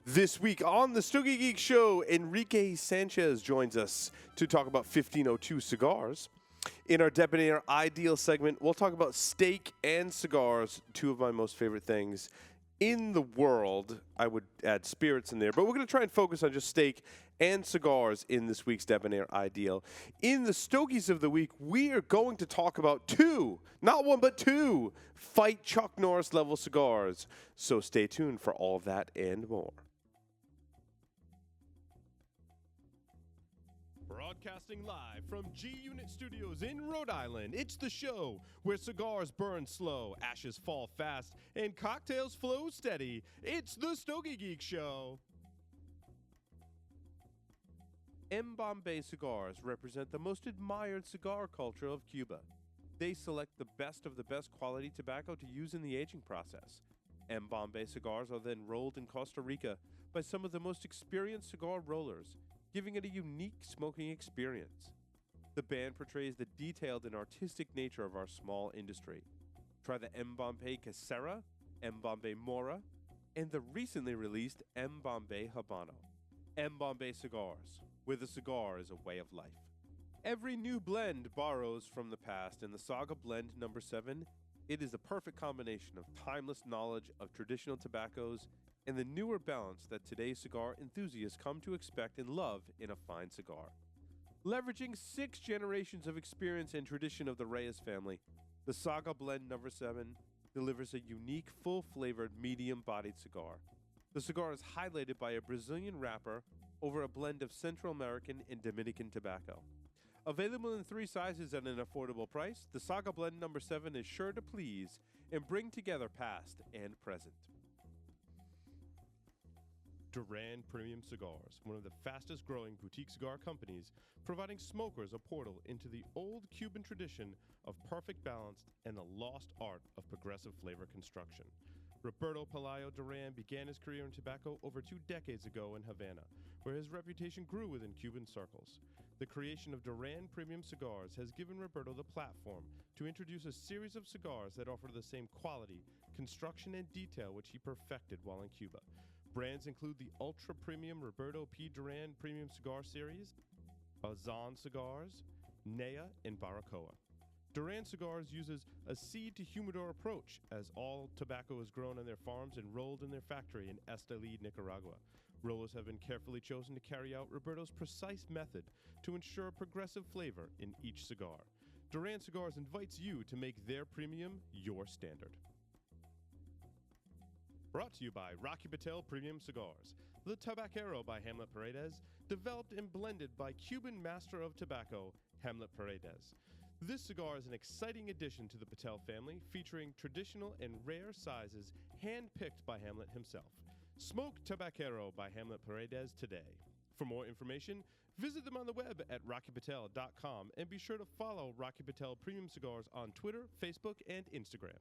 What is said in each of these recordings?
This week on the Stogie Geeks Show, Enrique Sanchez joins us to talk about 1502 cigars. In our Debonair Ideal segment, we'll talk about steak and cigars, two of my most favorite things in the world. I would add spirits in there, but we're going to try and focus on just steak and cigars in this week's Debonair Ideal. In the Stogies of the Week, we are going to talk about two, not one, but two, Fight Chuck Norris level cigars. So stay tuned for all of that and more. Broadcasting live from G-Unit Studios in Rhode Island, it's the show where cigars burn slow, ashes fall fast, and cocktails flow steady. It's the Stogie Geek Show. M. Bombay cigars represent the most admired cigar culture of Cuba. They select the best of the best quality tobacco to use in the aging process. M. Bombay cigars are then rolled in Costa Rica by some of the most experienced cigar rollers, giving it a unique smoking experience. The band portrays the detailed and artistic nature of our small industry. Try the M. Bombay Casera, M. Bombay Mora, and the recently released M. Bombay Habano. M. Bombay cigars, where the cigar is a way of life. Every new blend borrows from the past, and the Saga Blend No. 7, it is a perfect combination of timeless knowledge of traditional tobaccos and the newer balance that today's cigar enthusiasts come to expect and love in a fine cigar. Leveraging 6 generations of experience and tradition of the Reyes family, the Saga Blend No. 7 delivers a unique, full-flavored, medium-bodied cigar. The cigar is highlighted by a Brazilian wrapper over a blend of Central American and Dominican tobacco. Available in 3 sizes at an affordable price, the Saga Blend No. 7 is sure to please and bring together past and present. Duran Premium Cigars, one of the fastest growing boutique cigar companies, providing smokers a portal into the old Cuban tradition of perfect balance and the lost art of progressive flavor construction. Roberto Pelayo Duran began his career in tobacco over 2 decades ago in Havana, where his reputation grew within Cuban circles. The creation of Duran Premium Cigars has given Roberto the platform to introduce a series of cigars that offer the same quality, construction, and detail which he perfected while in Cuba. Brands include the ultra-premium Roberto P. Duran Premium Cigar Series, Azan Cigars, Nea, and Baracoa. Duran Cigars uses a seed-to-humidor approach, as all tobacco is grown on their farms and rolled in their factory in Esteli, Nicaragua. Rollers have been carefully chosen to carry out Roberto's precise method to ensure progressive flavor in each cigar. Duran Cigars invites you to make their premium your standard. Brought to you by Rocky Patel Premium Cigars, the Tabacero by Hamlet Paredes, developed and blended by Cuban master of tobacco, Hamlet Paredes. This cigar is an exciting addition to the Patel family, featuring traditional and rare sizes hand-picked by Hamlet himself. Smoke Tabacero by Hamlet Paredes today. For more information, visit them on the web at rockypatel.com and be sure to follow Rocky Patel Premium Cigars on Twitter, Facebook, and Instagram.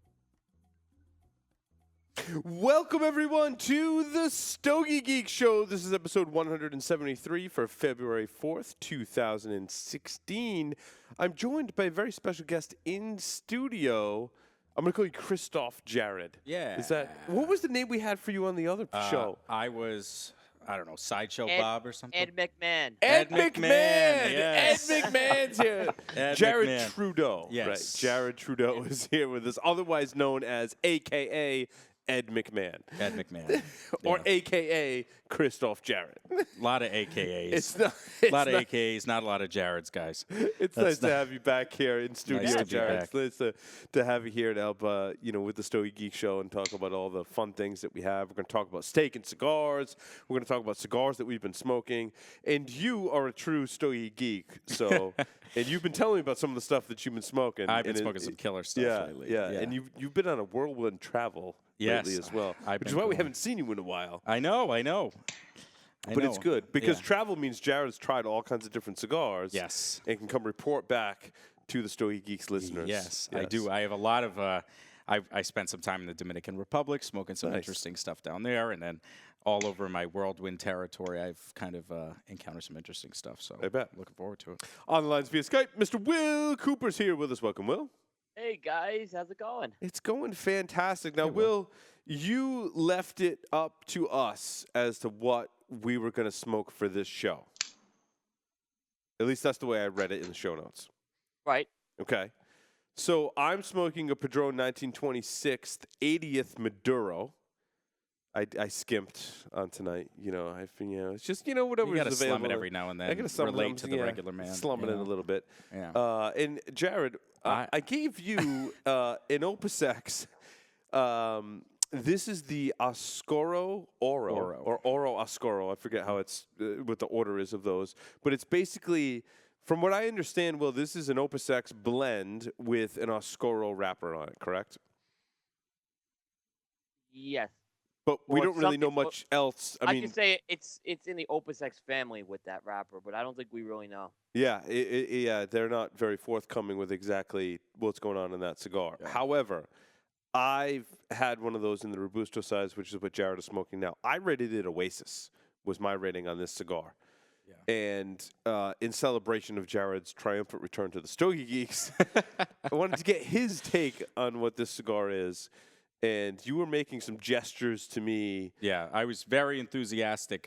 Welcome, everyone, to the Stogie Geek Show. This is episode 173 for February 4th, 2016. I'm joined by a very special guest in studio. I'm going to call you Christoph Jared. Yeah. What was the name we had for you on the other show? I don't know, Sideshow Bob or something. Ed McMahon. Ed McMahon. Yes. Ed McMahon's here. Ed Jared McMahon. Trudeau. Yes. Right. Jared Trudeau is here with us, otherwise known as AKA Ed McMahon. Ed McMahon. Or AKA Christoph Jared. A lot of AKAs. A lot of AKAs, not a lot of Jareds, guys. It's nice to have you back here in studio, Nice to be Jared. back. It's nice to have you here to help, with the Stogie Geek Show and talk about all the fun things that we have. We're going to talk about steak and cigars. We're going to talk about cigars that we've been smoking. And you are a true Stogie geek, so and you've been telling me about some of the stuff that you've been smoking. I've been smoking some killer stuff lately. Yeah, and you've been on a whirlwind travel lately as well, which is why we haven't seen you in a while. I know. But it's good because travel means Jared's tried all kinds of different cigars. Yes. And can come report back to the Stogie Geeks listeners. Yes, I do. I have a lot of I spent some time in the Dominican Republic smoking some interesting stuff down there, and then all over my whirlwind territory, I've kind of encountered some interesting stuff. So I bet. Looking forward to it. On the lines via Skype, Mr. Will Cooper's here with us. Welcome, Will. Hey guys, how's it going? It's going fantastic. Now, Hey, Will. Will, you left it up to us as to what we were going to smoke for this show. At least that's the way I read it in the show notes. Right. Okay. So I'm smoking a Padron 1926 80th Maduro. I skimped on tonight. It's just whatever You got to is slum available. it every now and I then. gotta slum Relate it, to the regular man. Slum it in a little bit. Yeah. And Jared, I gave you an Opus X. This is the Oscuro Oro. Or Oro Oscuro. I forget how it's what the order is of those, but it's basically, from what I understand, Will, this is an Opus X blend with an Oscuro wrapper on it. Correct? Yes. But we Or don't really know something- well, much else. I I mean, can say it's in the Opus X family with that wrapper, but I don't think we really know. yeah, they're not very forthcoming with exactly what's going on in that cigar. Yeah. However, I've had one of those in the Robusto size, which is what Jared is smoking now. I rated it Oasis, was my rating on this cigar. Yeah. And in celebration of Jared's triumphant return to the Stogie Geeks, I wanted to get his take on what this cigar is. And you were making some gestures to me. Yeah, I was very enthusiastic,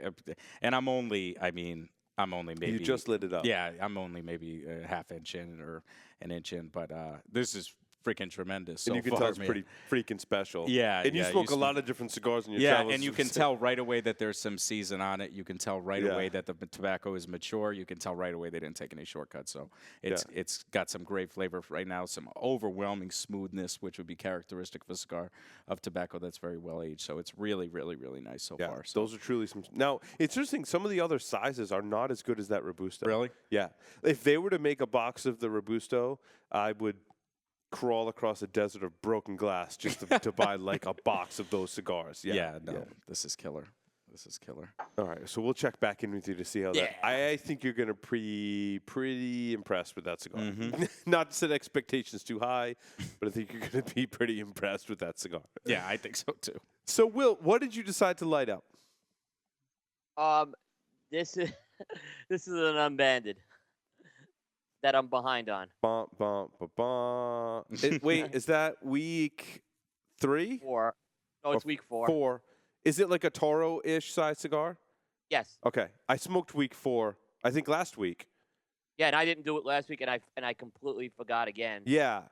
and I'm only maybe. You just lit it up. Yeah, I'm only maybe a half inch in or an inch in, but this is freaking tremendous. So And you can far, tell it's man. pretty freaking special. Yeah, And you yeah, smoke you a lot of different cigars in your Yeah, travels. and you can tell right away that there's some season on it. You can tell right Yeah. away that the tobacco is mature. You can tell right away they didn't take any shortcuts. So it's got some great flavor right now, some overwhelming smoothness, which would be characteristic of a cigar of tobacco that's very well aged. So it's really, really, really nice so far. So. Those are truly some. Now, it's interesting. Some of the other sizes are not as good as that Robusto. Really? Yeah. If they were to make a box of the Robusto, I would crawl across a desert of broken glass just to buy like a box of those cigars. Yeah. This is killer. This is killer. All right, so we'll check back in with you to see how that. I think you're gonna pretty impressed with that cigar. Not to set expectations too high, but I think you're gonna be pretty impressed with that cigar. Yeah, I think so too. So, Will, what did you decide to light up? This is this is an unbanded that I'm behind on. Bum, bum, ba, bum. Wait, is that week 3? 4. No, it's week 4. 4. Is it like a Toro-ish size cigar? Yes. Okay, I smoked week 4. I think last week. Yeah, and I didn't do it last week, and I completely forgot again. Yeah.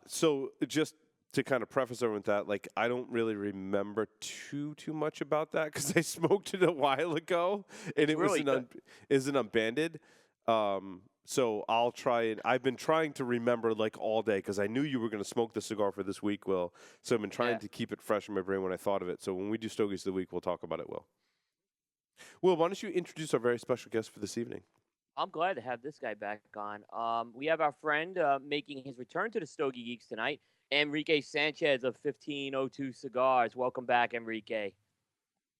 So just to kind of preface everyone with that, like, I don't really remember too much about that because I smoked it a while ago, and it really was an unbanded. So I'll try and I've been trying to remember like all day because I knew you were going to smoke the cigar for this week, Will. So I've been trying to keep it fresh in my brain when I thought of it. So when we do Stogies of the Week, we'll talk about it, Will. Will, why don't you introduce our very special guest for this evening? I'm glad to have this guy back on. We have our friend making his return to the Stogie Geeks tonight, Enrique Sanchez of 1502 Cigars. Welcome back, Enrique.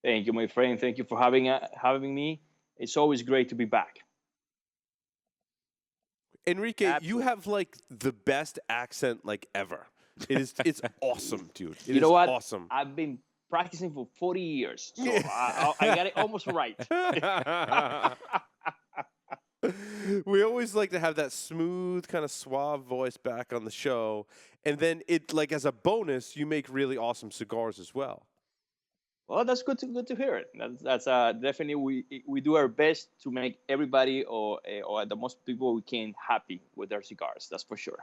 Thank you, my friend. Thank you for having me. It's always great to be back. Enrique, Absolutely. you have like the best accent like ever. It's awesome, dude. You know what? Awesome. I've been practicing for 40 years, so I got it almost right. We always like to have that smooth, kind of suave voice back on the show, and then it like as a bonus, you make really awesome cigars as well. Well, that's good to hear it. That's definitely we do our best to make everybody or the most people we can happy with their cigars. That's for sure.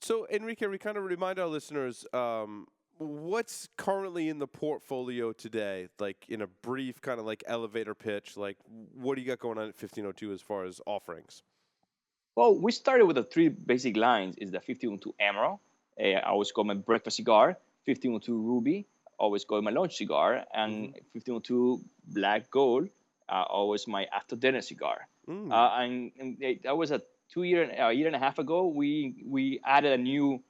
So, Enrique, we kind of remind our listeners what's currently in the portfolio today, like in a brief kind of like elevator pitch. Like, what do you got going on at 1502 as far as offerings? Well, we started with the 3 basic lines. Is the 1502 Emerald, I always call my breakfast cigar. 1502 Ruby, always call my lunch cigar, and 1502 Black Gold, always my after dinner cigar. And that was a year and a half ago. We added a new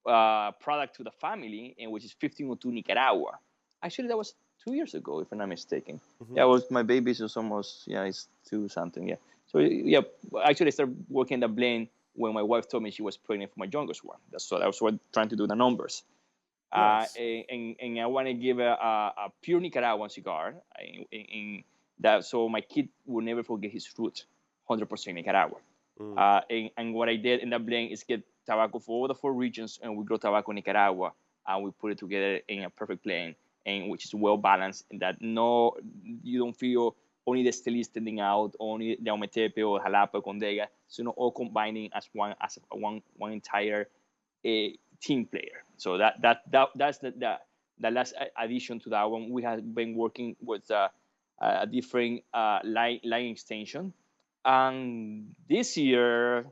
product to the family, which is 1502 Nicaragua. Actually, that was 2 years ago, if I'm not mistaken. Yeah, it was my baby's was almost it's 2 something. Yeah. So yeah, actually, I started working the blend when my wife told me she was pregnant for my youngest one. That's what I was trying to do the numbers. Nice. And I want to give a pure Nicaraguan cigar, in that so my kid will never forget his root, 100% Nicaragua. And what I did in that blend is get tobacco for all the 4 regions, and we grow tobacco in Nicaragua, and we put it together in a perfect blend, and which is well balanced, and that you don't feel only the Esteli standing out, only the Ometepe or Jalapa, Condega, so all combining as one entire team player. So that's the last addition to that one. We have been working with a different line extension, and this year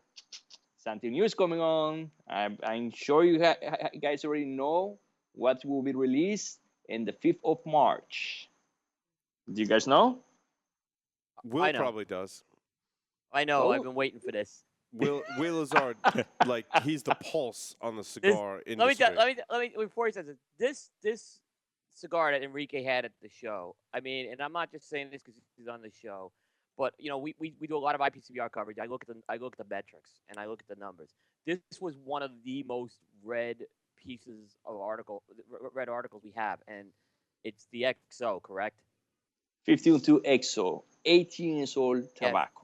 something new is coming on. I'm sure you guys already know what will be released in the 5th of March. Do you guys know? Will probably does. I know. Oh. I've been waiting for this. Will Lazard, like he's the pulse on the cigar industry. Let me before he says it. This cigar that Enrique had at the show. I mean, and I'm not just saying this because he's on the show, but we do a lot of IPCBR coverage. I look at the metrics and I look at the numbers. This was one of the most read pieces of read articles we have, and it's the XO, correct? 1502 XO, 18 years old tobacco.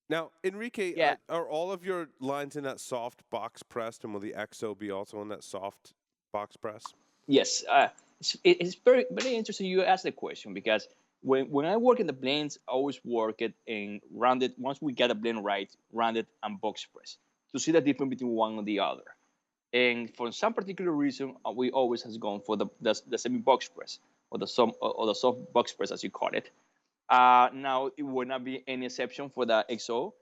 Now, Enrique, are all of your lines in that soft box pressed, and will the XO be also in that soft box press? Yes, it's very very interesting you ask the question, because when I work in the blends, I always work it in rounded. Once we get a blend right, rounded and box press to see the difference between one and the other. And for some particular reason, we always has gone for the semi box press or the soft box press, as you call it. Now it will not be any exception for the XO.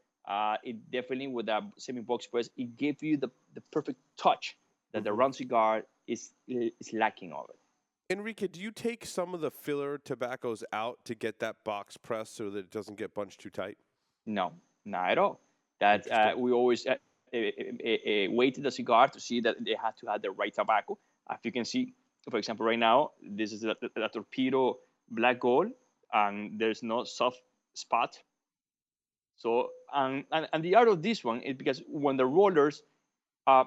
It definitely, with the semi box press, it gave you the perfect touch that the round cigar is lacking of it. Enrique, do you take some of the filler tobaccos out to get that box press so that it doesn't get bunched too tight? No, not at all. That we always weight the cigar to see that they have to have the right tobacco. As you can see, for example, right now, this is the Torpedo Black Gold, and there's no soft spot. So, and the art of this one is because when the rollers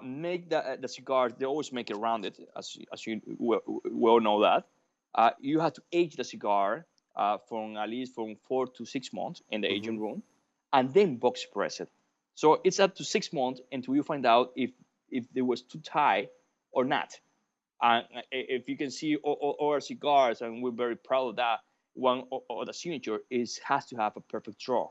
make the cigars, they always make it rounded, as you well know that. You have to age the cigar from at least from 4 to 6 months in the aging room, and then box press it. So it's up to 6 months until you find out if it was too tight or not. And if you can see all our cigars, and we're very proud of that, one or the signature has to have a perfect draw,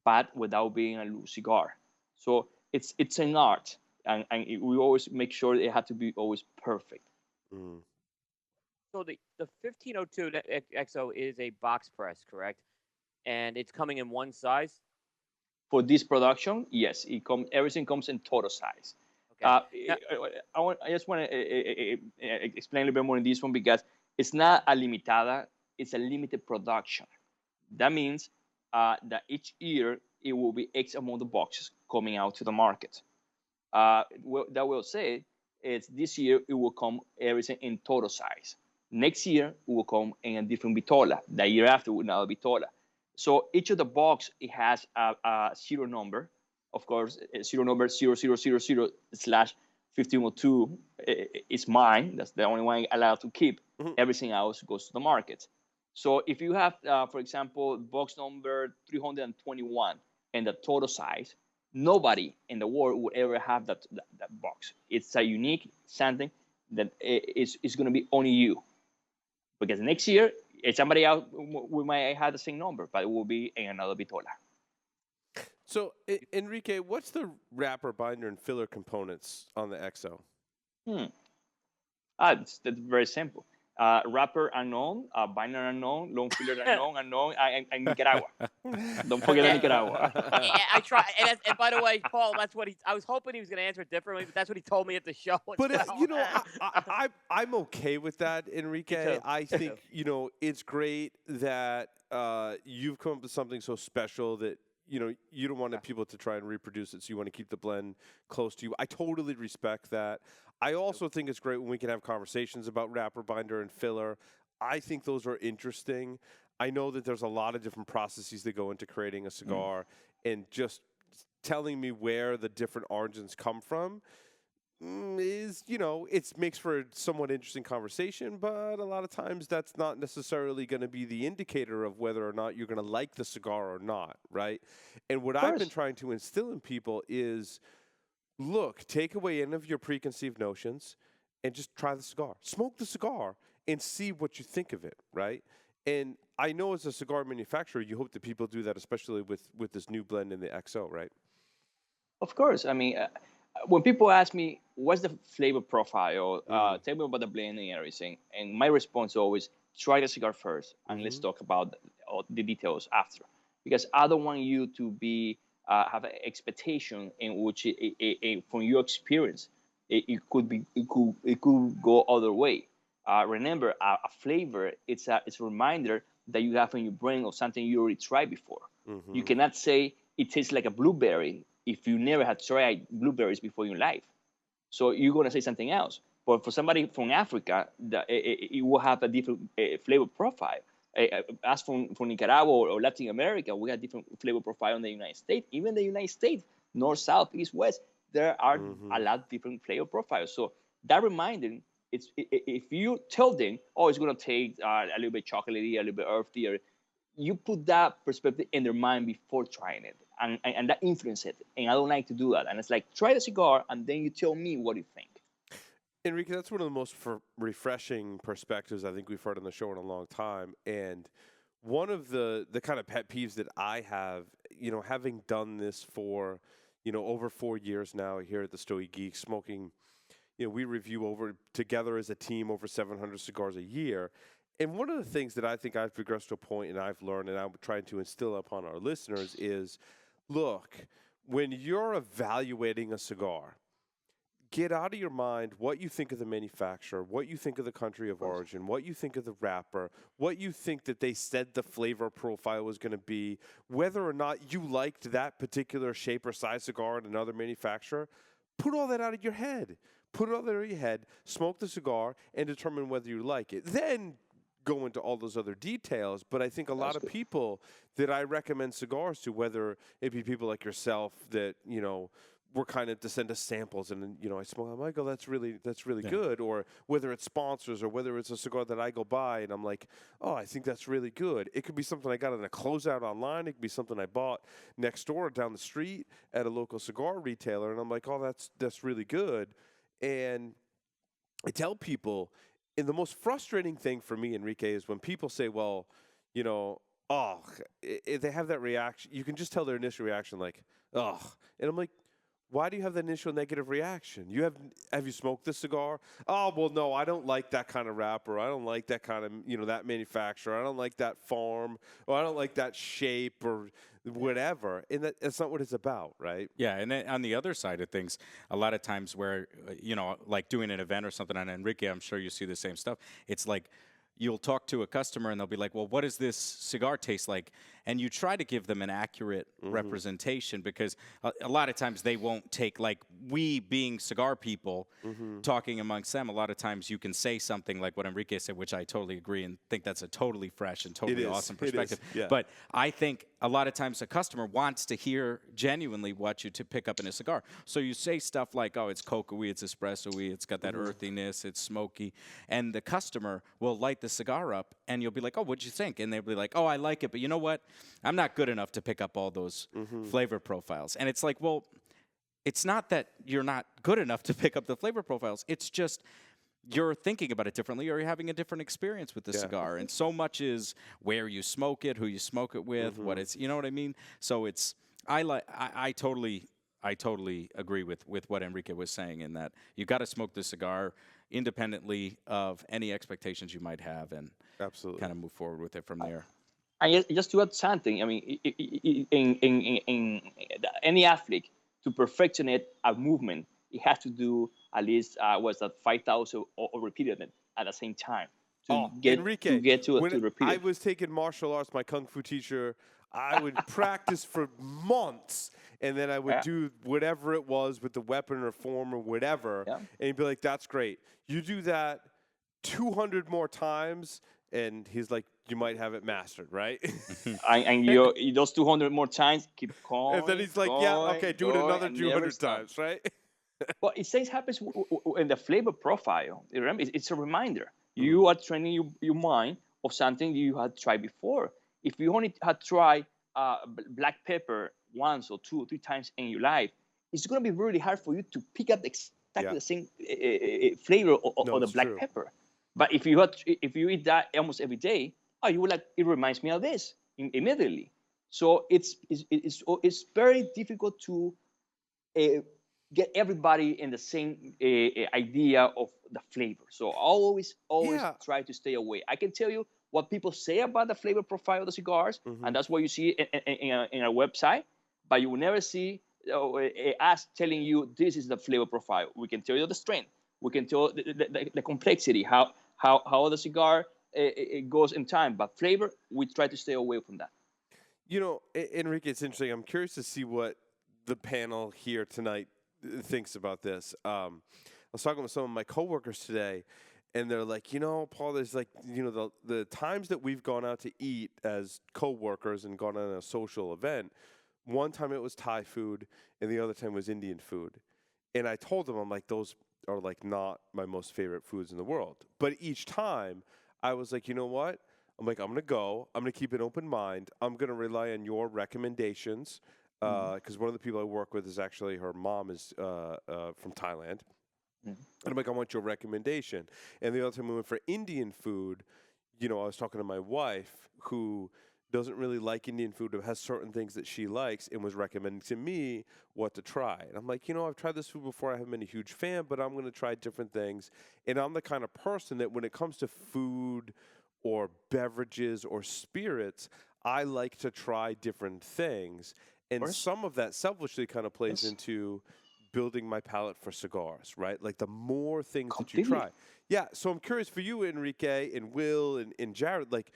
but without being a loose cigar. So it's an art, and we always make sure it had to be always perfect. So the 1502 XO is a box press, correct? And it's coming in one size? For this production, yes, everything comes in total size. Okay. I just want to explain a little bit more in this one, because it's not a limitada, it's a limited production. That means that each year it will be X amount of boxes coming out to the market. That will say is this year it will come everything in total size. Next year it will come in a different vitola. The year after will now vitola. So each of the box, it has a serial number. Of course, serial number 0000/1502 is mine. That's the only one I'm allowed to keep. Everything else goes to the market. So if you have, for example, box number 321 and the total size, nobody in the world would ever have that box. It's a unique something that is going to be only you. Because next year, somebody else, we might have the same number, but it will be in another vitola. So, Enrique, what's the wrapper, binder, and filler components on the XO? That's very simple. Wrapper unknown, binder unknown, long filler unknown, and Nicaragua. Don't forget Nicaragua. I try, and by the way, Paul, that's what I was hoping he was going to answer it differently, but that's what he told me at the show. But I'm okay with that, Enrique. I think it's great that you've come up with something so special that you don't want people to try and reproduce it, so you want to keep the blend close to you. I totally respect that. I also think it's great when we can have conversations about wrapper, binder, and filler. I think those are interesting. I know that there's a lot of different processes that go into creating a cigar, and just telling me where the different origins come from is, it makes for a somewhat interesting conversation, but a lot of times that's not necessarily going to be the indicator of whether or not you're going to like the cigar or not, right? And what Of I've been course. trying to instill in people is, look, take away any of your preconceived notions and just try the cigar. Smoke the cigar and see what you think of it, right? And I know as a cigar manufacturer, you hope that people do that, especially with this new blend in the XO, right? Of course. I mean, when people ask me, what's the flavor profile? Tell me about the blending and everything. And my response is always, try the cigar first, and let's talk about all the details after. Because I don't want you to be have an expectation in which, from your experience, it could go other way. Remember, a flavor it's a reminder that you have in your brain of something you already tried before. You cannot say it tastes like a blueberry if you never had tried blueberries before in your life. So you're gonna say something else. But for somebody from Africa, it will have a different flavor profile. As from Nicaragua or Latin America, we have different flavor profile in the United States. Even the United States, north, south, east, west, there are a lot of different flavor profiles. So that reminding, if you tell them, oh, it's gonna take a little bit chocolatey, a little bit earthy, you put that perspective in their mind before trying it, and that influences it. And I don't like to do that. And it's like, try the cigar, and then you tell me what you think. Enrique, that's one of the most refreshing perspectives I think we've heard on the show in a long time. And one of the kind of pet peeves that I have, having done this for, over 4 years now here at the Stogie Geeks, smoking, we review together as a team over 700 cigars a year. And one of the things that I think I've progressed to a point and I've learned and I'm trying to instill upon our listeners is, look, when you're evaluating a cigar, get out of your mind what you think of the manufacturer, what you think of the country of origin, what you think of the wrapper, what you think that they said the flavor profile was going to be, whether or not you liked that particular shape or size cigar in another manufacturer. Put all that out of your head. Put it all out of your head, smoke the cigar, and determine whether you like it. Then go into all those other details. But I think a lot of people that I recommend cigars to, whether it be people like yourself that, we're kind of to send us samples, and I smoke. I'm like, oh, that's really good. Or whether it's sponsors, or whether it's a cigar that I go by, and I'm like, oh, I think that's really good. It could be something I got in a closeout online. It could be something I bought next door or down the street at a local cigar retailer, and I'm like, oh, that's really good. And I tell people, and the most frustrating thing for me, Enrique, is when people say, well, they have that reaction. You can just tell their initial reaction, like, oh, and I'm like, why do you have that initial negative reaction? Have you smoked this cigar? Oh, well, no, I don't like that kind of wrapper. I don't like that kind of, that manufacturer. I don't like that farm, or I don't like that shape, or whatever. And that's not what it's about, right? Yeah, and then on the other side of things, a lot of times where, like doing an event or something, and Enrique, I'm sure you see the same stuff. It's like, you'll talk to a customer and they'll be like, well, what does this cigar taste like? And you try to give them an accurate representation, because a lot of times they won't take, like, we being cigar people talking amongst them, a lot of times you can say something like what Enrique said, which I totally agree and think that's a totally fresh and totally awesome perspective. Yeah. But I think a lot of times a customer wants to hear genuinely what you to pick up in a cigar. So you say stuff like, oh, it's cocoa-y, it's espresso-y, it's got that earthiness, it's smoky. And the customer will light the cigar up and you'll be like, oh, what'd you think? And they'll be like, oh, I like it, but you know what? I'm not good enough to pick up all those flavor profiles. And it's like, well, it's not that you're not good enough to pick up the flavor profiles. It's just you're thinking about it differently, or you're having a different experience with the cigar. And so much is where you smoke it, who you smoke it with, what it's, you know what I mean? So it's, I totally agree with what Enrique was saying, in that you got to smoke the cigar independently of any expectations you might have, and absolutely kind of move forward with it from there. And just to add something, I mean, in any athlete, to perfection a movement, it has to do at least 5,000 or repeated it at the same time to get to repeat it. I was taking martial arts, my kung fu teacher, I would practice for months, and then I would do whatever it was with the weapon or form or whatever, and he'd be like, that's great. You do that 200 more times, and he's like, you might have it mastered, right? and those 200 more times, keep calm. And then he's like, do it another 200 times, right? Well, it says happens in the flavor profile. Remember, it's a reminder. Mm. You are training your mind of something you had tried before. If you only had tried black pepper once or two or three times in your life, it's going to be really hard for you to pick up exactly Yeah. the same flavor No, of the it's black true. pepper. But if you eat that almost every day, oh, you will like it reminds me of this immediately. So it's very difficult to uh, get everybody in the same idea of the flavor. So always Yeah. try to stay away. I can tell you what people say about the flavor profile of the cigars, Hmm. and that's what you see in a website. But you will never see us telling you this is the flavor profile. We can tell you the strength. We can tell the complexity, how the cigar it goes in time. But flavor, we try to stay away from that. You know, Enrique, it's interesting. I'm curious to see what the panel here tonight thinks about this. I was talking with some of my coworkers today, and they're like, Paul, there's like, the times that we've gone out to eat as coworkers and gone on a social event. One time it was Thai food, and the other time was Indian food. And I told them, I'm like, those are like not my most favorite foods in the world. But each time, I was like, you know what? I'm like, I'm gonna go. I'm gonna keep an open mind. I'm gonna rely on your recommendations Mhm. because one of the people I work with is actually her mom is from Thailand. Mhm. And I'm like, I want your recommendation. And the other time we went for Indian food, I was talking to my wife who doesn't really like Indian food, but has certain things that she likes, and was recommending to me what to try. And I'm like, I've tried this food before. I haven't been a huge fan, but I'm going to try different things. And I'm the kind of person that when it comes to food or beverages or spirits, I like to try different things. Of And course, some of that selfishly kind of plays yes, into building my palate for cigars, right? Like the more things that you completely. try. Yeah, so I'm curious for you, Enrique and Will and Jared, like,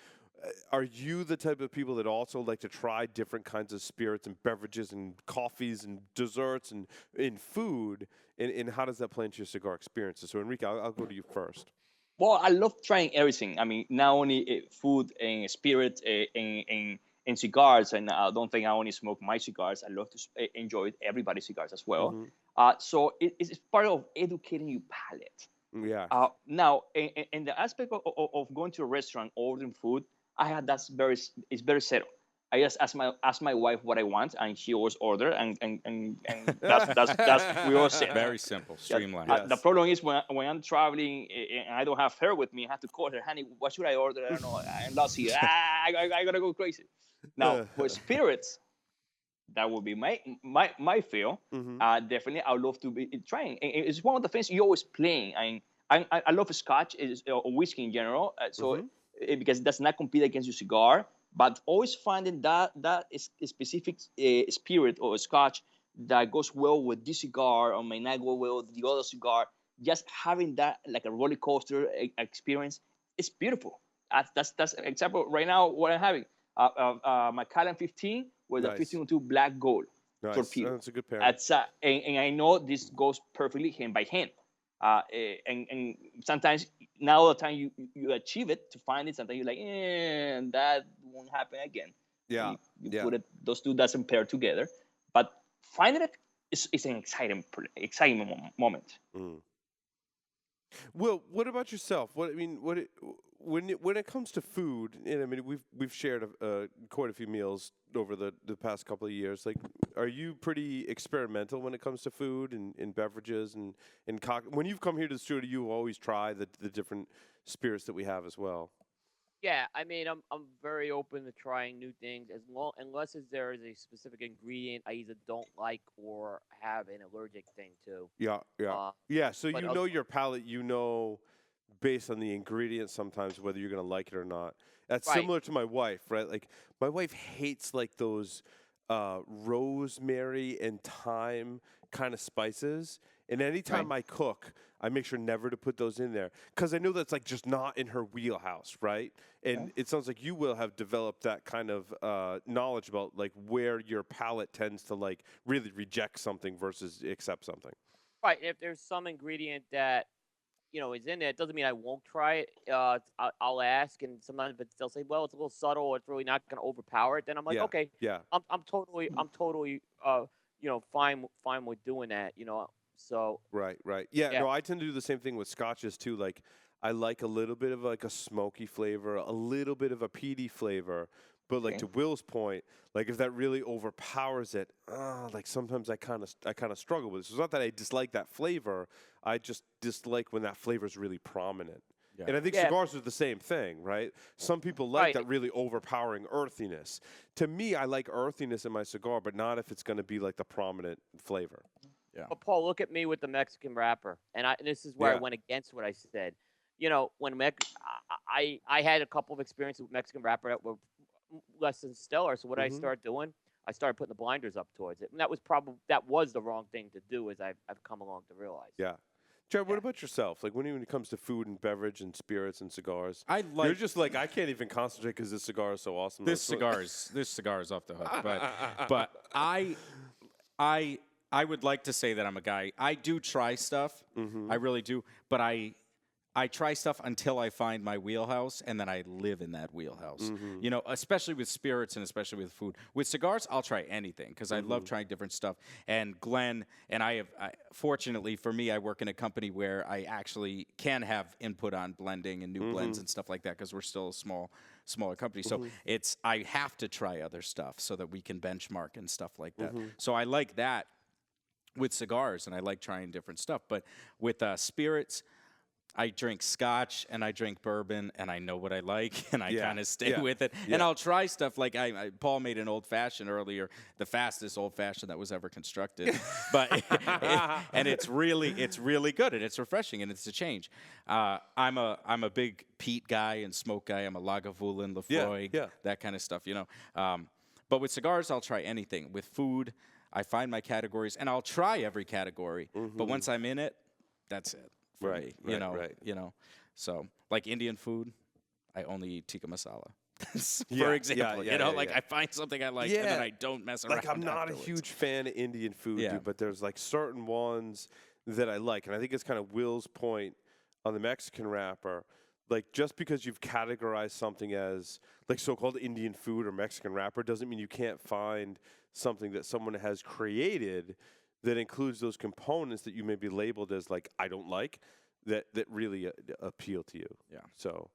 are you the type of people that also like to try different kinds of spirits and beverages and coffees and desserts and in food? And how does that play into your cigar experiences? So, Enrique, I'll go to you first. Well, I love trying everything. I mean, not only food and spirit and cigars, and I don't think I only smoke my cigars. I love to enjoy everybody's cigars as well. Mm-hmm. So it's part of educating your palate. Yeah. Now, in the aspect of going to a restaurant, ordering food, I had it's very settled. I just ask my wife what I want, and she always order, and that's we all set. Very simple, Yeah, streamlined. the Yes. problem is when I'm traveling and I don't have her with me, I have to call her, honey, what should I order? I don't know. I'm lost here. I gotta go crazy. Now for spirits, that would be my feel. Mm-hmm. Definitely, I would love to be trying. It's one of the things you always playing. I love Scotch, or whiskey in general. Mm-hmm. Because it does not compete against your cigar, but always finding that is a specific spirit or Scotch that goes well with this cigar or may not go well with the other cigar. Just having that like a roller coaster experience, it's beautiful. That's an example right now what I'm having. My Callan 15 with a Nice. 1502 black gold Nice. torpedo. That's a good pairing. And I know this goes perfectly hand by hand. And sometimes now the time you achieve it to find it, sometimes you're like, that won't happen again. And Yeah. you Yeah. put it, those two doesn't pair together. But finding it is an exciting moment. Mm. Well, what about yourself? What I mean, when it comes to food, and I mean, we've shared quite a few meals over the past couple of years. Like, are you pretty experimental when it comes to food and beverages and when you've come here to the studio, you always try the different spirits that we have as well. Yeah, I mean, I'm very open to trying new things unless there is a specific ingredient I either don't like or have an allergic thing to. Yeah, yeah, Uh, yeah. So but you know your palate, based on the ingredients sometimes whether you're gonna like it or not. That's right, similar to my wife, right? Like my wife hates like those rosemary and thyme kind of spices. And Right. anytime I cook, I make sure never to put those in there because I know that's like just not in her wheelhouse, right? Yeah. And it sounds like you will have developed that kind of knowledge about like where your palate tends to like really reject something versus accept something. right. If there's some ingredient that is in there, it doesn't mean I won't try it. I'll ask, and sometimes, but they'll say, "Well, it's a little subtle. Or it's really not going to overpower it." Then I'm like, Yeah, "Okay, yeah. I'm totally fine with doing that." So Right, right. Yeah, yeah, no, I tend to do the same thing with scotches too. Like, I like a little bit of like a smoky flavor, a little bit of a peaty flavor. But like Okay. to Will's point, like if that really overpowers it, like sometimes I kind of struggle with it. So it's not that I dislike that flavor. I just dislike when that flavor is really prominent. Yeah. And I think yeah, cigars are the same thing, right? Some people like right. that really overpowering earthiness. To me, I like earthiness in my cigar, but not if it's going to be like the prominent flavor. Yeah. But Paul, look at me with the Mexican wrapper, and this is where I Yeah. went against what I said. You know, when I had a couple of experiences with Mexican wrapper that were less than stellar. So what I Hmm. started doing, I started putting the blinders up towards it, and that was the wrong thing to do, as I've come along to realize. Yeah. Jared, what Yeah. about yourself? Like when it comes to food and beverage and spirits and cigars, I you're like just like I can't even concentrate because this cigar is so awesome. this cigar is off the hook. But I would like to say that I'm a guy. I do try stuff. I really do. But I try stuff until I find my wheelhouse, and then I live in that wheelhouse. You know, especially with spirits and especially with food. With cigars, I'll try anything because I love trying different stuff. And Glenn and fortunately for me, I work in a company where I actually can have input on blending and new blends and stuff like that because we're still a smaller company. So I have to try other stuff so that we can benchmark and stuff like that. So I like that with cigars, and I like trying different stuff. But with spirits, I drink scotch and I drink bourbon, and I know what I like, and I Yeah, kind of stay yeah, with it. yeah. And I'll try stuff like Paul made an old fashioned earlier, the fastest old fashioned that was ever constructed. But and it's really good, and it's refreshing, and it's a change. I'm a big peat guy and smoke guy. I'm a Lagavulin, Lefroy, yeah. that kind of stuff, you know. But with cigars, I'll try anything. With food, I find my categories, and I'll try every category. But once I'm in it, that's it. For Right, me, right. you know. So, like Indian food, I only eat tikka masala. Yeah, For example, yeah, you know, yeah, like yeah. I find something I like, and then I don't mess around. Like I'm not afterwards. a huge fan of Indian food, Yeah. dude, but there's like certain ones that I like, and I think it's kind of Will's point on the Mexican wrapper. Like just because you've categorized something as like so-called Indian food or Mexican wrapper doesn't mean you can't find something that someone has created that includes those components that you may be labeled as like I don't like that really appeal to you. Yeah. So,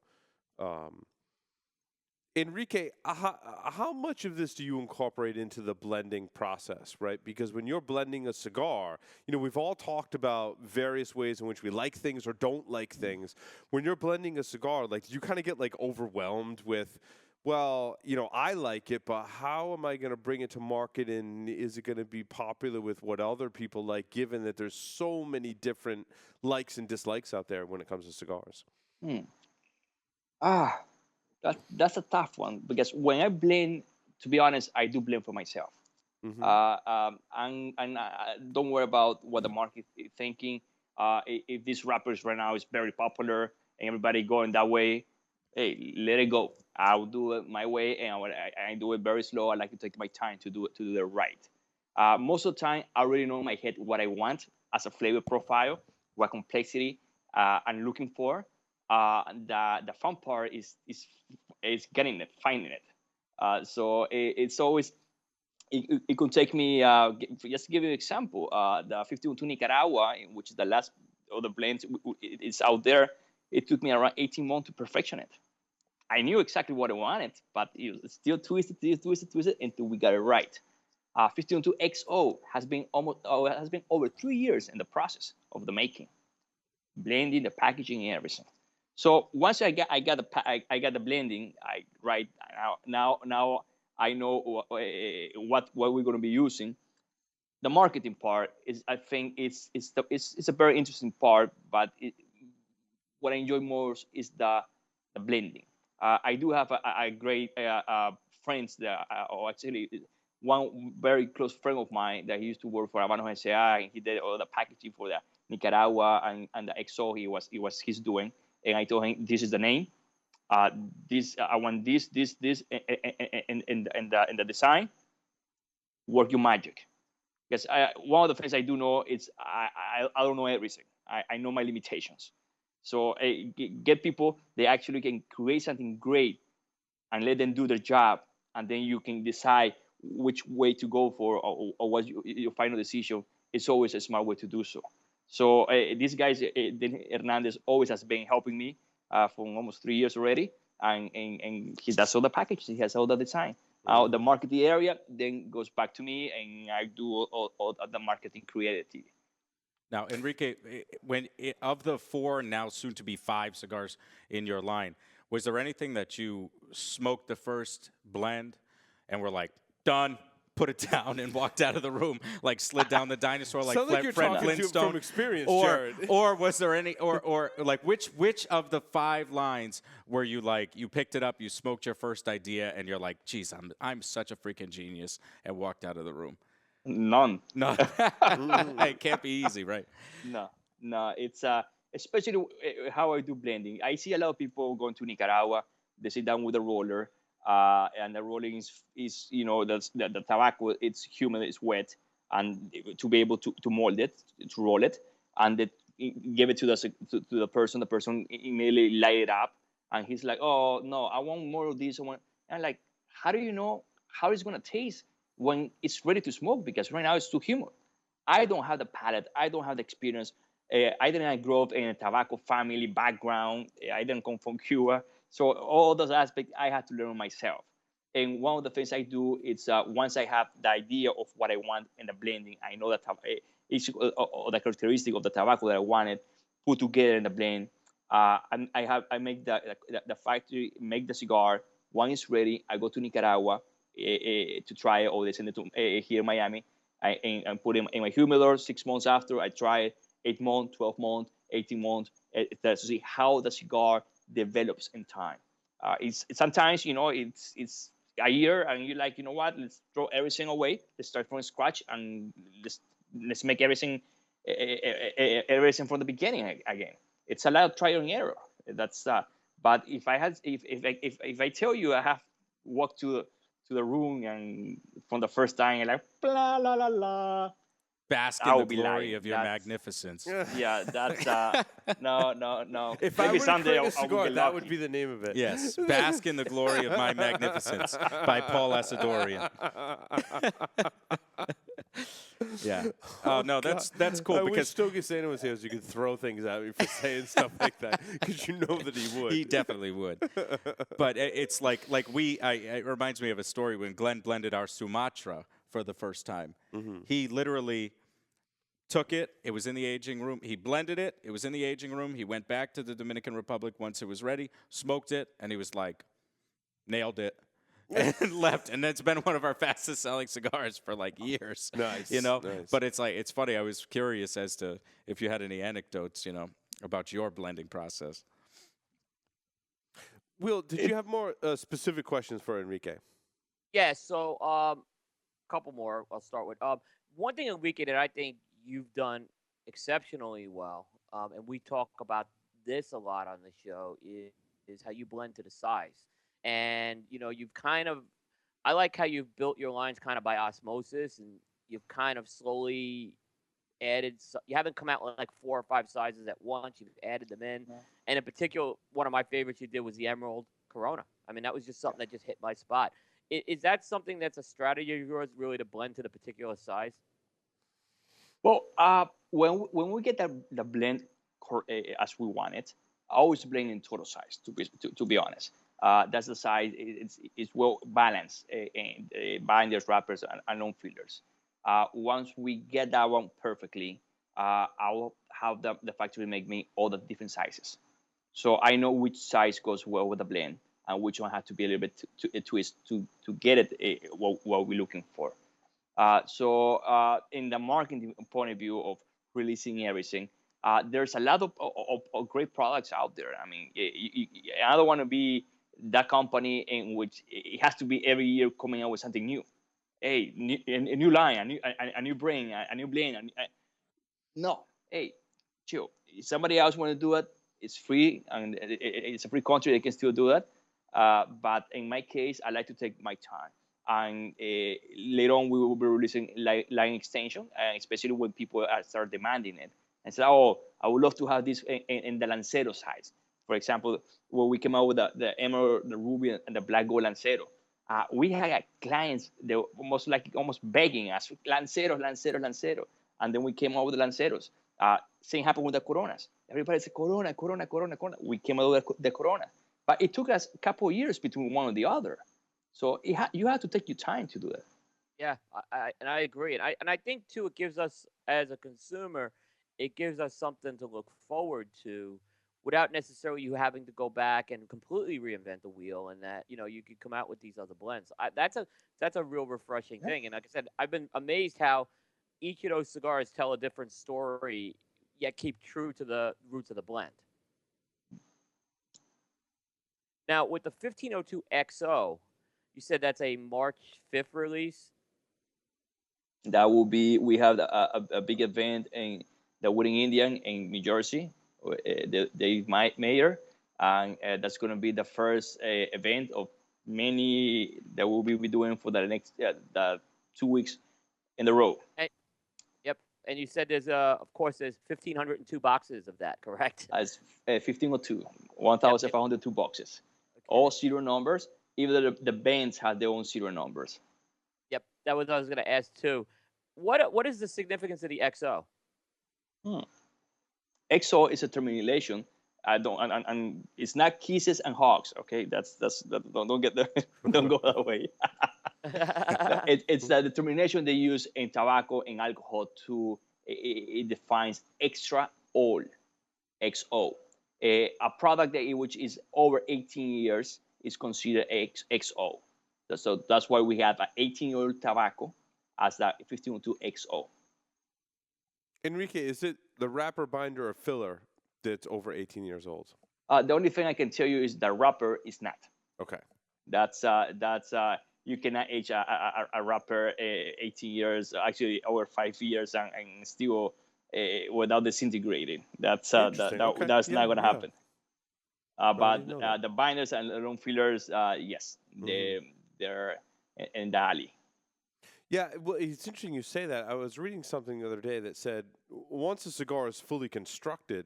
Enrique, how much of this do you incorporate into the blending process, right? Because when you're blending a cigar, you know, we've all talked about various ways in which we like things or don't like things. When you're blending a cigar, like you kind of get like overwhelmed with, well, you know, I like it, but how am I going to bring it to market, and is it going to be popular with what other people like, given that there's so many different likes and dislikes out there when it comes to cigars? Ah, that's a tough one because when I blend, to be honest, I do blend for myself. And don't worry about what the market is thinking. If these rappers right now is very popular and everybody going that way, hey, let it go. I'll do it my way, and I do it very slow. I like to take my time to do it right. Most of the time, I already know in my head what I want as a flavor profile, what complexity I'm looking for. The fun part is getting it, finding it. So it's always it could take me just to give you an example. The 51 Nicaragua, which is the last of the blends, it's out there. It took me around 18 months to perfection it. I knew exactly what I wanted, but it was still twisted until we got it right. 1502 XO has been over 3 years in the process of the making, blending, the packaging, and everything. So once I got the blending, now I know what we're going to be using. The marketing part is, I think, it's a very interesting part, but what I enjoy most is the blending. I do have a great friends that, or actually one very close friend of mine that he used to work for Habano S.A. and he did all the packaging for the Nicaragua and the XO he's doing. And I told him, this is the name. I want this in the design. Work your magic. Because one of the things I do know is I don't know everything. I know my limitations. So get people, they actually can create something great and let them do their job. And then you can decide which way to go for, or what your final decision it's always a smart way to do so. So this guy, Hernandez, always has been helping me for almost 3 years already, and he does all the packages. He has all the design. The marketing area then goes back to me, and I do all the marketing creativity. Now, Enrique, of the 4, now soon to be 5 cigars in your line, was there anything that you smoked the first blend and were like, done, put it down, and walked out of the room, like slid down the dinosaur like you're Fred talking Flintstone? from experience, or, Jared. or was there any, or like which of the 5 lines were you like, you picked it up, you smoked your first idea, and you're like, geez, I'm such a freaking genius, and walked out of the room? None. No, it can't be easy, right? No. It's especially how I do blending. I see a lot of people going to Nicaragua. They sit down with a roller, and the rolling is the tobacco. It's humid, it's wet, and to be able to mold it, to roll it, and give it to the person. The person immediately light it up, and he's like, "Oh no, I want more of this." And I'm like, "How do you know how it's gonna taste when it's ready to smoke? Because right now it's too humid. I don't have the palate. I don't have the experience. I didn't grow up in a tobacco family background. I didn't come from Cuba. So all those aspects I had to learn myself. And one of the things I do is once I have the idea of what I want in the blending, I know that each of the characteristic of the tobacco that I wanted put together in the blend. And I make the factory make the cigar. When it's ready, I go to Nicaragua to try it, or they send it to here in Miami. And put it in my humidor. 6 months after, I try it. 8 months, 12 months, 18 months, to see how the cigar develops in time. It's sometimes it's a year, and you're like, you know what? Let's throw everything away. Let's start from scratch, and let's make everything from the beginning again. It's a lot of trial and error. That's but if I tell you I have walked to the room and from the first time, like blah la la la. Bask in the glory of your magnificence. Yeah, that's no. If Maybe I were someday to create a cigar, get that lucky. would be the name of it. Yes, Bask in the Glory of My Magnificence by Paul Asadorian. Yeah. Oh no, that's cool I because wish Stogie Santa was here so you could throw things at me for saying stuff like that, because you know that he would. he definitely would. But it's like it reminds me of a story when Glenn blended our Sumatra for the first time. Mm-hmm. He literally took it. It was in the aging room. He blended it. It was in the aging room. He went back to the Dominican Republic once it was ready, smoked it, and he was like, nailed it. And left, and it's been one of our fastest selling cigars for like years. Nice, nice. But it's funny. I was curious as to if you had any anecdotes, about your blending process. Will, did you have more specific questions for Enrique? Yeah. So, couple more. I'll start with one thing, Enrique, that I think you've done exceptionally well, and we talk about this a lot on the show, is how you blend to the size. And, you've I like how you've built your lines kind of by osmosis, and you've kind of slowly added, you haven't come out with like 4 or 5 sizes at once. You've added them in. Yeah. And in particular, one of my favorites you did was the Emerald Corona. I mean, that was just something that just hit my spot. Is that something that's a strategy of yours, really, to blend to the particular size? Well, when we get the blend as we want it, I always blend in total size, to be honest. That's the size. It's well balanced in binders, wrappers, and long fillers. Once we get that one perfectly, I'll have the factory make me all the different sizes. So I know which size goes well with the blend and which one has to be a little bit twist to get it what we're looking for. So in the marketing point of view of releasing everything, there's a lot of great products out there. I mean, I don't want to be that company in which it has to be every year coming out with something new. Hey, a new line, a new brand, a new blend. No, hey, chill. If somebody else want to do it, it's free, and it's a free country. They can still do it. But in my case, I like to take my time. And later on, we will be releasing line extension, especially when people start demanding it. And say, oh, I would love to have this in the Lancero size. For example, when we came out with the Emerald, the Ruby, and the Black Gold Lancero, we had clients that were almost begging us, Lancero, Lancero, Lancero. and then we came out with the Lanceros. Same happened with the Coronas. Everybody said Corona, Corona, Corona, Corona. We came out with the Corona, but it took us a couple of years between one and the other. So you have to take your time to do it. Yeah, I agree, and I think too it gives us as a consumer, it gives us something to look forward to, without necessarily you having to go back and completely reinvent the wheel, and that you could come out with these other blends. That's a real refreshing thing, and like I said, I've been amazed how each of those cigars tell a different story, yet keep true to the roots of the blend. Now with the 1502 XO, you said that's a March 5th release. That will be, we have a big event in the Wedding Indian in New Jersey, the mayor, and that's going to be the first event of many that we'll be doing for the next the 2 weeks in the row. Yep, and you said there's of course there's 1,502 boxes of that, correct? As 1502, 1,502 boxes, okay. All serial numbers. Even the bands have their own serial numbers. Yep, that was what I was going to ask too. What is the significance of the XO? XO is a termination. And it's not kisses and hugs. Okay, don't get there. Don't go that way. It's the determination they use in tobacco and alcohol to it defines extra old, XO. A product which is over 18 years is considered XO. So that's why we have an 18-year-old tobacco as the 1502 XO. Enrique, is it the wrapper, binder, or filler that's over 18 years old? The only thing I can tell you is the wrapper is not. Okay. That's you cannot age a wrapper 18 years, actually over 5 years, and still without disintegrating. That's not going to happen. But the binders and long fillers, yes, they're in the alley. Yeah, well, it's interesting you say that. I was reading something the other day that said once a cigar is fully constructed,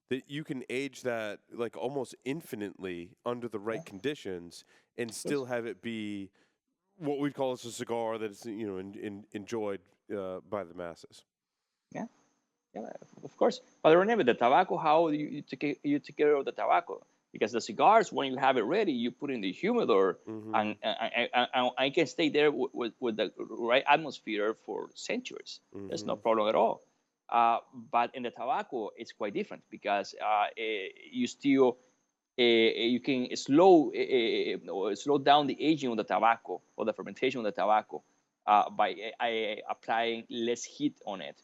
that you can age that like almost infinitely under the right conditions and still have it be what we'd call as a cigar that is enjoyed by the masses. Yeah, of course. But remember the tobacco. How you take care of the tobacco? Because the cigars, when you have it ready, you put in the humidor, and I can stay there with the right atmosphere for centuries. There's no problem at all. But in the tobacco, it's quite different because you still you can slow down the aging of the tobacco or the fermentation of the tobacco by applying less heat on it.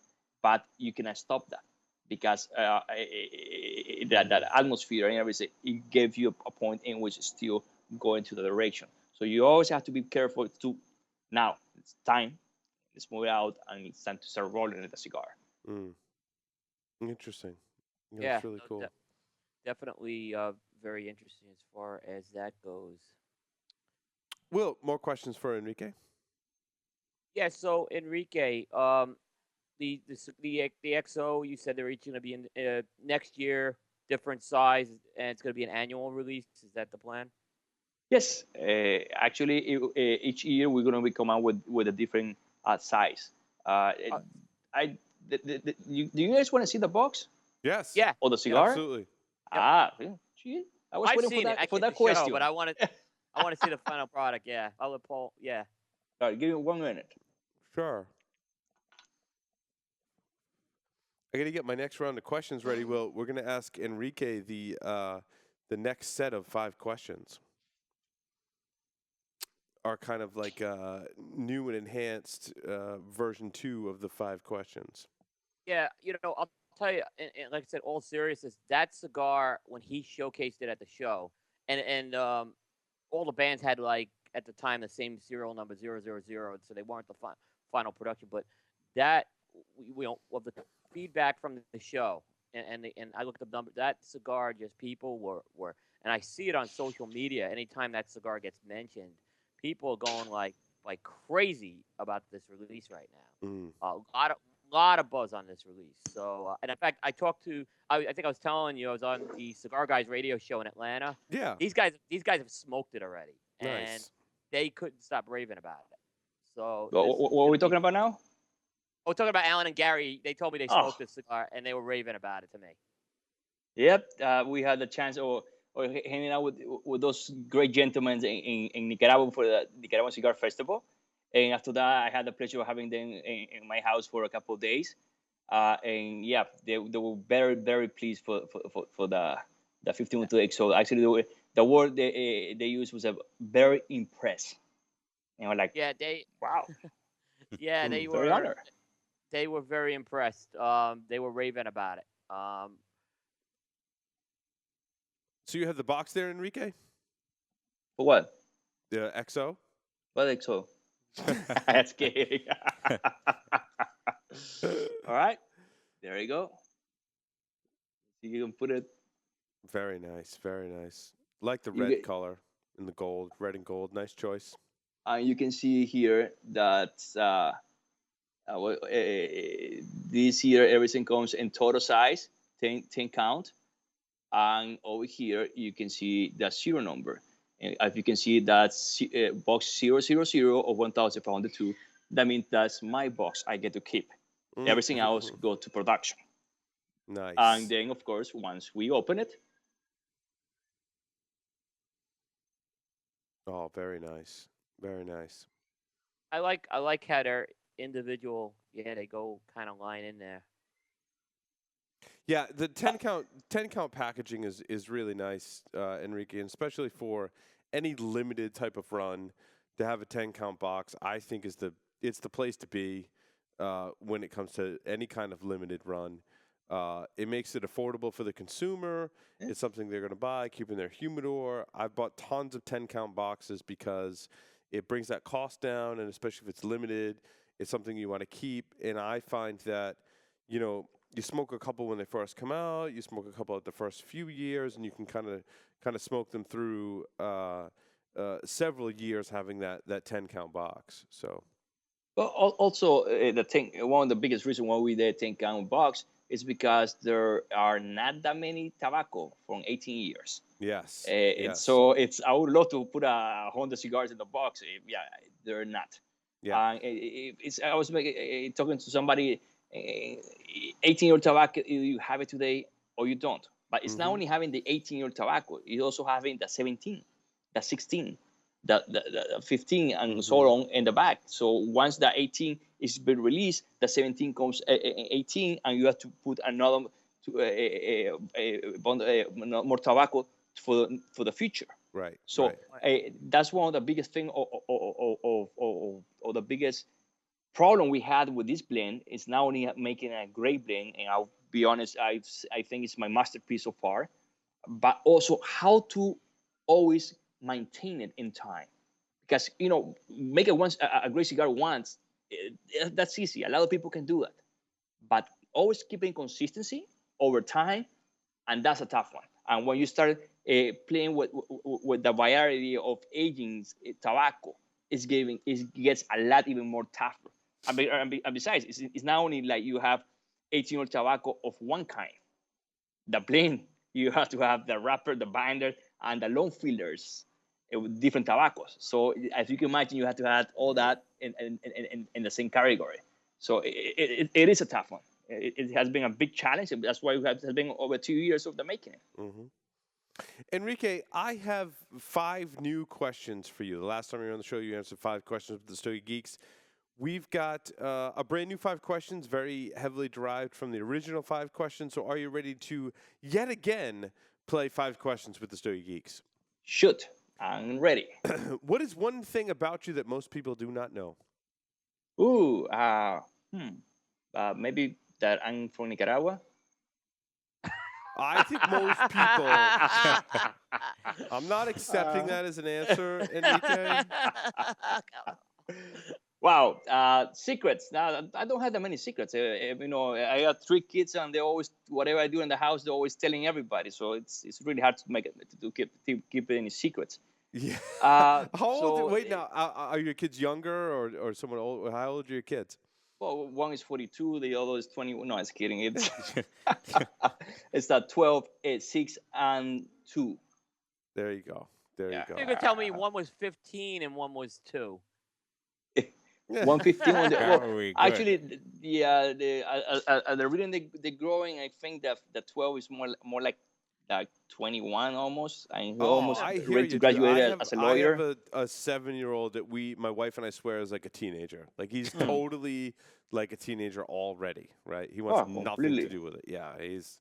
But you cannot stop that because that atmosphere and everything, it gives you a point in which it's still going to the direction. So you always have to be careful to, now it's time, let's move out, and it's time to start rolling the cigar. Interesting. Yeah, that's really cool. Definitely very interesting as far as that goes. Will, more questions for Enrique? Yeah, so Enrique, the XO, you said they're each going to be in next year, different size, and it's going to be an annual release. Is that the plan? Yes, actually, each year we're going to be coming out with a different size. Do you guys want to see the box? Yes. Yeah. Or the cigar? Absolutely. Yep. Gee, I was waiting for that question. But I want to see the final product. Yeah, I'll let Paul. Yeah. All right, give me 1 minute. Sure. I got to get my next round of questions ready. Will, we're going to ask Enrique the next set of 5 questions. Are kind of like new and enhanced version 2 of the 5 questions. Yeah, I'll tell you, and like I said, all seriousness, that cigar, when he showcased it at the show, and all the bands had, like, at the time, the same serial number, 000, so they weren't the final production, but that, of the feedback from the show, and I looked up the number, that cigar, just people were, and I see it on social media, anytime that cigar gets mentioned, people are going like crazy about this release right now. A lot of buzz on this release. So, and in fact, I think I was telling you, I was on the Cigar Guys radio show in Atlanta. Yeah. These guys have smoked it already, Nice. and they couldn't stop raving about it. So, what are we talking about now? Oh, talking about Alan and Gary, they told me they Oh. smoked this cigar and they were raving about it to me. Yep, we had the chance or hanging out with those great gentlemen in Nicaragua for the Nicaraguan Cigar Festival, and after that, I had the pleasure of having them in my house for a couple of days, and yeah, they were very pleased for the 1502 XO. Actually, the word they used was a very impressed, and we're like, Yeah, wow, yeah, they very were honored. they were very impressed. They were raving about it. So you have the box there, Enrique? For what? The XO? What XO? That's kidding. All right, there you go. You can put it. Very nice, very nice. Like the You red get, color and the gold, red and gold. Nice choice. you can see here that this here everything comes in total size, 10 count, and over here you can see the serial number. And as you can see, that's box 000 of 1502. That means that's my box. I get to keep. Everything else go to production. Nice. And then, of course, once we open it, oh, very nice, very nice. I like how they're individual. Yeah, they go kind of line in there. Yeah, the 10 count packaging is really nice, Enrique, and especially for any limited type of run to have a 10 count box. I think it's the place to be when it comes to any kind of limited run. It makes it affordable for the consumer. Yeah. It's something they're going to buy, keep in their humidor. I've bought tons of 10 count boxes because it brings that cost down, and especially if it's limited, it's something you want to keep. And I find that, you smoke a couple when they first come out, you smoke a couple at the first few years, and you can kind of smoke them through several years having that 10 count box. So. but also the thing, one of the biggest reasons why we did 10 count box is because there are not that many tobacco from 18 years. Yes. And so I would love to put 100 cigars in the box. Yeah, they're not. Yeah. I was talking to somebody, 18-year tobacco, you have it today or you don't. But it's not only having the 18-year tobacco, it's also having the 17, the 16, the 15, and so on in the back. So once the 18 is been released, the 17 comes 18, and you have to put another more tobacco for the future. Right. So right. that's one of the biggest thing or the biggest problem we had with this blend is not only making a great blend, and I'll be honest, I think it's my masterpiece so far, but also how to always maintain it in time. Because make it once a great cigar once, that's easy. A lot of people can do that, but always keeping consistency over time, and that's a tough one. And when you start playing with the variety of aging tobacco, it gets a lot even more tougher. And besides, it's not only like you have 18-year tobacco of one kind. The blend, you have to have the wrapper, the binder, and the long fillers with different tobaccos. So as you can imagine, you have to have all that in the same category. So it is a tough one. It has been a big challenge, and that's why it has been over 2 years of the making. Enrique, I have 5 new questions for you. The last time you were on the show, you answered 5 questions with the Stogie Geeks. We've got a brand new 5 questions, very heavily derived from the original 5 questions. So are you ready to yet again play 5 questions with the Stogie Geeks? Shoot, I'm ready. What is one thing about you that most people do not know? Ooh, maybe that I'm from Nicaragua. I think most people. I'm not accepting that as an answer, Enrique. Wow, secrets. Now I don't have that many secrets. I got 3 kids, and they always whatever I do in the house, they're always telling everybody. So it's really hard to keep any secrets. Yeah. How old? Wait, now are your kids younger or someone old? How old are your kids? Well, one is 42, the other is 20. No, I was kidding. It's it's 12, 6, and 2. There you go. There you go. You could tell me one was 15 and one was 2. 115. Well, Very good. actually, the reading they're growing, I think that the 12 is more like 21 almost. And Oh, almost I hear ready you. to Dude. graduate I have as a I have lawyer. a 7-year-old that my wife and I swear is like a teenager. Like he's Hmm. totally like a teenager already, right? He wants Oh, nothing to completely. do with it. Yeah, he's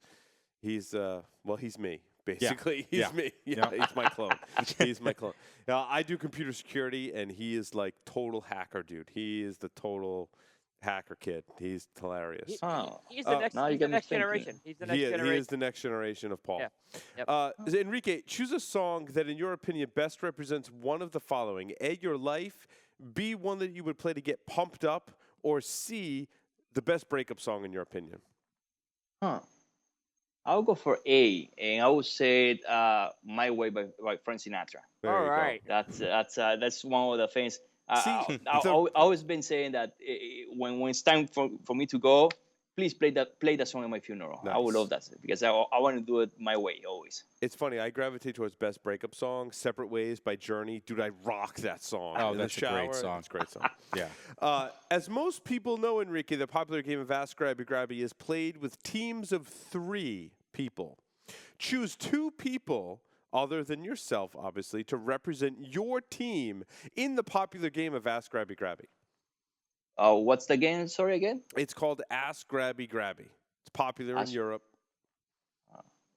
well, he's me basically. Yeah. He's me. Yeah, Yeah. he's my clone. He's my clone. Now I do computer security, and he is like total hacker, dude. He is the total hacker kid. He's hilarious. Oh, He's the next. now you He's the got me next thinking. generation. He's the next He generation. is the next generation of Paul. Yeah. Yep. Enrique, choose a song that, in your opinion, best represents one of the following: A, your life; B, one that you would play to get pumped up; or C, the best breakup song in your opinion. Huh. I'll go for A, and I would say "My Way" by Frank Sinatra. There All you right. That's one of the things. See, I've always been saying that when it's time for me to go, please play that song at my funeral. I would Nice. love that because I want to do it my way always. It's funny. I gravitate towards best breakup song, "Separate Ways" by Journey. Dude, I rock that song. Oh, in that's the a great shower. song. It's a great song. Yeah. As most people know, Enrique, the popular game of Ask Grabby Grabby is played with teams of 3 people. Choose 2 people, other than yourself, obviously, to represent your team in the popular game of Ask Grabby Grabby. What's the game? Sorry again. It's called Ask Grabby Grabby. It's popular in Ask- Europe.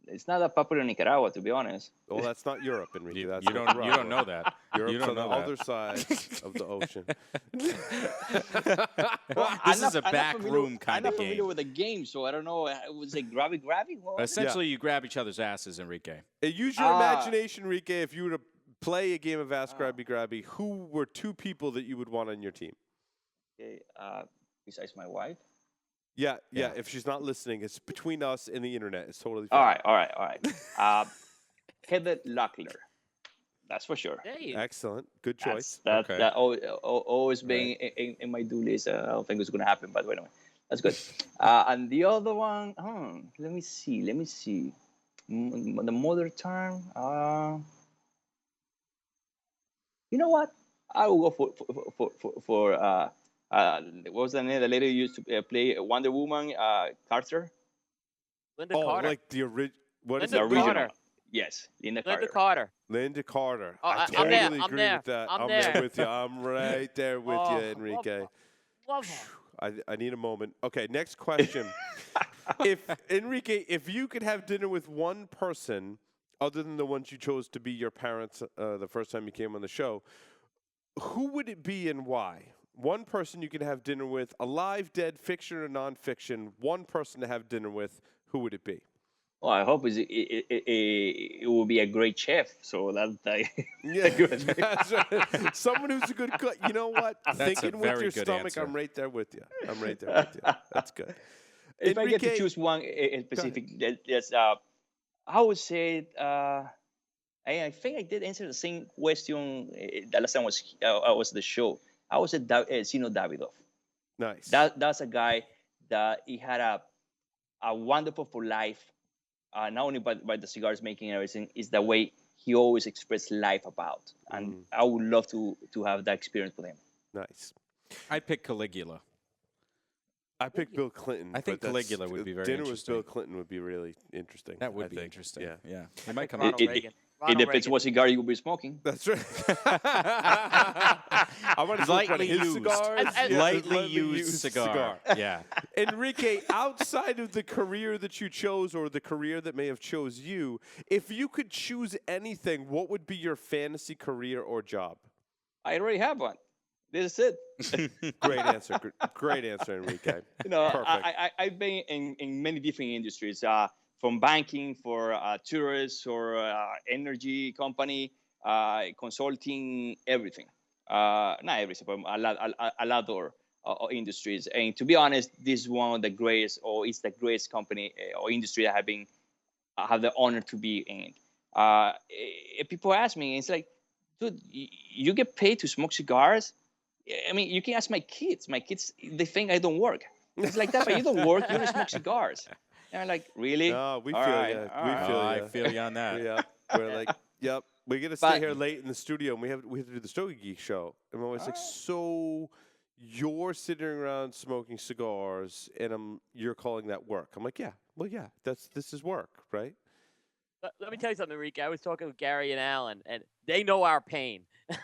It's not that popular in Nicaragua, to be honest. Oh, that's not Europe, Enrique. You, That's you don't Nicaragua. know that. Europe's you don't on know the that. other side of the ocean. This is a back room kind I'm not of familiar game. with the game, so I don't know. Was it grabby? What was it? Essentially, you grab each other's asses, Enrique. Use your imagination, Enrique. If you were to play a game of Ask Grabby Grabby, who were 2 people that you would want on your team? Okay, besides my wife. Yeah. Yeah. If she's not listening, it's between us and the internet. It's totally All fine. right. Heather Locklear. That's for sure. Hey, Excellent. Good choice. Okay. That always been in my do list. I don't think it's going to happen, but anyway, that's good. And the other one, let me see. The mother term. You know what? I will go for what was the name? The lady who used to play Wonder Woman, Carter. Linda Oh, Carter. like the original. What is Linda it? The original. Carter. Yes, Linda Linda Carter. Carter. Linda Carter. Oh, I I'm totally there, I'm agree there, with that. I'm there there. with you. I'm right there with Oh, you, Enrique. Love her. I need a moment. Okay, next question. Enrique, if you could have dinner with one person other than the ones you chose to be your parents the first time you came on the show, who would it be and why? One person you could have dinner with, alive, dead, fiction or nonfiction. One person to have dinner with. Who would it be? Well, I hope it will be a great chef. So Yeah, that's right. Someone who's a good cook. You know what? That's a Thinking with very your good stomach, answer. I'm right there with you. That's good. if I get to Enrique- choose one specific, yes, I would say I think I did answer the same question the last time I was the show. I would say Zino Davidov. Nice. That's a guy that he had a wonderful for life, not only by the cigars making and everything, is the way he always expressed life about. And I would love to have that experience with him. Nice. I'd pick Caligula. I picked Bill Clinton. I think but that's- Caligula would be very dinner interesting. with Bill Clinton would be really interesting. That would I be think. interesting. Yeah. Yeah. He might come Ronald out. Reagan. It Ronald depends Reagan. what cigar you will be smoking. That's right. I want to smoke one of Lightly his used. cigars. And- Yeah, Lightly used cigar. Yeah. Enrique, outside of the career that you chose or the career that may have chose you, if you could choose anything, what would be your fantasy career or job? I already have one. This is it. Great answer. Great answer, Enrique. You know, Perfect. I've been in many different industries, from banking for tourists or energy company, consulting, everything. Not everything, but a lot of industries. And to be honest, this is one of the greatest, or it's the greatest company or industry that I have the honor to be in. If people ask me, it's like, dude, you get paid to smoke cigars? I mean, you can ask my kids. My kids, they think I don't work. It's like that, but you don't work. You only smoke cigars. And I'm like, really? No, we All feel right, you. all We right. feel I you. feel you on that. Yeah, we're like, yep. We're gonna stay But- here late in the studio, and we have to do the Stogie Geek show. And we're always like, so you're sitting around smoking cigars, and you're calling that work. I'm like, yeah, well, yeah, this is work, right? Let me tell you something, Enrique. I was talking with Gary and Alan, and they know our pain.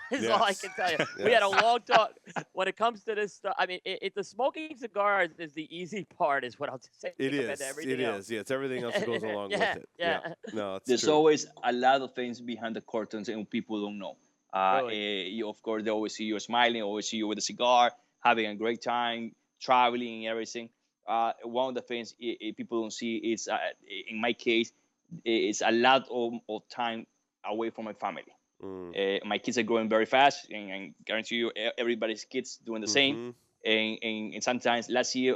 That's all I Yes. can tell you. We had a long talk. When it comes to this stuff, I mean, the smoking cigars is the easy part, is what I'll just say. It is. Everything It else. is. Yeah, it's everything else that goes along with it. Yeah. No, it's There's true. always a lot of things behind the curtains and people don't know. Really? You, of course, they always see you smiling, always see you with a cigar, having a great time, traveling, and everything. One of the things people don't see is, in my case, it's a lot of time away from my family. My kids are growing very fast, and guarantee you, everybody's kids doing the same. And sometimes last year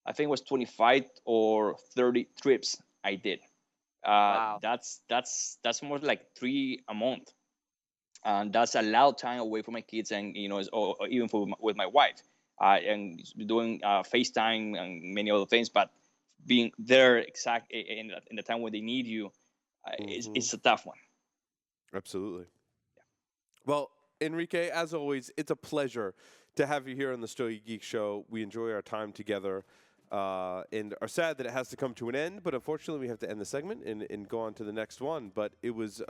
I think it was 25 or 30 trips I did. Wow. That's more like 3 a month, and that's a lot of time away from my kids, and or even with my wife, and doing FaceTime and many other things. But being there in the time when they need you, it's a tough one. Absolutely. Well, Enrique, as always, it's a pleasure to have you here on the Stogie Geek Show. We enjoy our time together and are sad that it has to come to an end, but unfortunately we have to end the segment and go on to the next one. But it was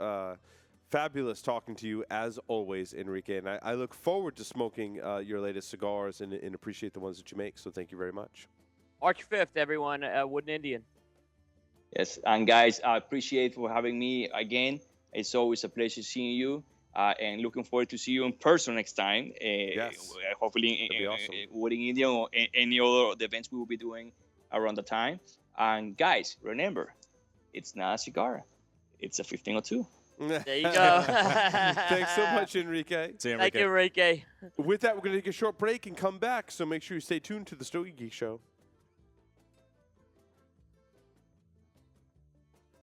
fabulous talking to you, as always, Enrique, and I look forward to smoking your latest cigars and appreciate the ones that you make, so thank you very much. March 5th, everyone, Wooden Indian. Yes, and guys, I appreciate for having me again. It's always a pleasure seeing you, and looking forward to see you in person next time. Yes. Hopefully That'd be awesome. Wooding Indian or any other of the events we will be doing around the time. And guys, remember, it's not a cigar. It's a 1502. There you go. Thanks so much, Enrique. See you, Thank you, Enrique. With that, we're going to take a short break and come back, so make sure you stay tuned to the Stogie Geek Show.